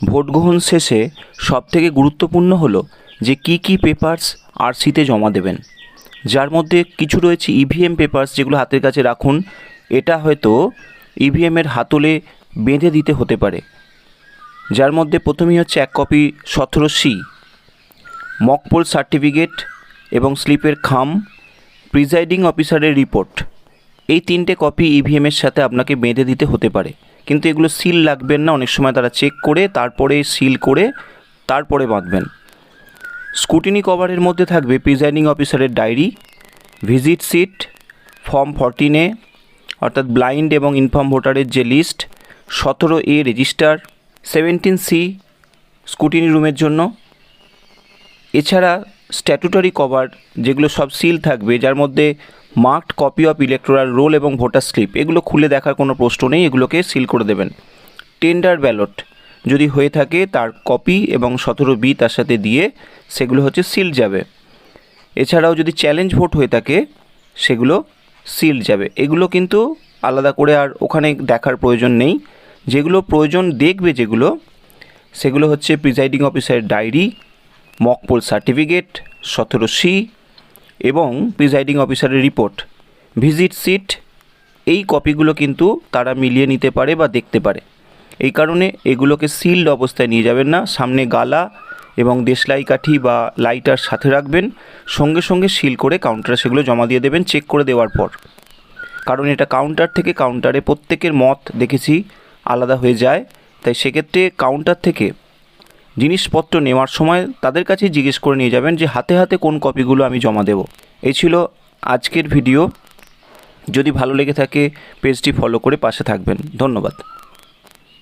Vote গ্রহণ শেষে সবথেকে গুরুত্বপূর্ণ হলো যে কী পেপারস আরসিতে জমা দেবেন, যার মধ্যে কিছু রয়েছে ইভিএম পেপারস, যেগুলো হাতের কাছে রাখুন। এটা হয়তো ইভিএমের হাতলে বেঁধে দিতে হতে পারে, যার মধ্যে প্রথমেই হচ্ছে 1 কপি 17C মকপোল সার্টিফিকেট এবং স্লিপের খাম, প্রিজাইডিং অফিসারের রিপোর্ট। এই 3টে কপি ইভিএমের সাথে আপনাকে বেঁধে দিতে হতে পারে, কিন্তু এগুলো সিল লাগবেন না। অনেক সময় তারা চেক করে তারপরে সিল করে তারপরে বাঁধবেন। স্কুটিনি কভারের মধ্যে থাকবে প্রিজাইডিং অফিসারের diary, visit seat, form 14A অর্থাৎ ব্লাইন্ড এবং ইনফর্ম ভোটারের যে list, 17A register, 17C scrutiny রুমের জন্য। এছাড়া স্ট্যাটুটারি কভার, যেগুলো সব সিল থাকবে, যার মধ্যে marked copy of electoral role এবং ভোটার স্লিপ, এগুলো খুলে দেখার কোনো প্রশ্ন নেই, এগুলোকে সিল করে দেবেন। টেন্ডার ব্যালট যদি হয়ে থাকে তার কপি এবং 17B তার সাথে দিয়ে সেগুলো হচ্ছে সিল যাবে। এছাড়াও যদি চ্যালেঞ্জ ভোট হয়ে থাকে সেগুলো সিল যাবে। এগুলো কিন্তু আলাদা করে আর ওখানে দেখার প্রয়োজন নেই। যেগুলো প্রয়োজন দেখবে সেগুলো হচ্ছে প্রিজাইডিং অফিসারের ডায়েরি, মকপোল সার্টিফিকেট, 17C এবং প্রিজাইডিং অফিসারের রিপোর্ট, ভিজিট সিট। এই কপিগুলো কিন্তু তারা মিলিয়ে নিতে পারে বা দেখতে পারে। এই কারণে এগুলোকে সিলড অবস্থায় নিয়ে যাবেন না, সামনে গালা এবং দেশলাই কাঠি বা লাইটার সাথে রাখবেন। সঙ্গে সঙ্গে সিল করে কাউন্টারে সেগুলো জমা দিয়ে দেবেন চেক করে দেওয়ার পর। কারণ এটা কাউন্টার থেকে কাউন্টারে প্রত্যেকের মত দেখেছি আলাদা হয়ে যায়, তাই সেক্ষেত্রে কাউন্টার থেকে জিনিসপত্র নেওয়ার সময় তাদের কাছেই জিজ্ঞেস করে নিয়ে যাবেন যে হাতে হাতে কোন কপিগুলো আমি জমা দেব। এই ছিল আজকের ভিডিও। যদি ভালো লেগে থাকে পেজটি ফলো করে পাশে থাকবেন। ধন্যবাদ।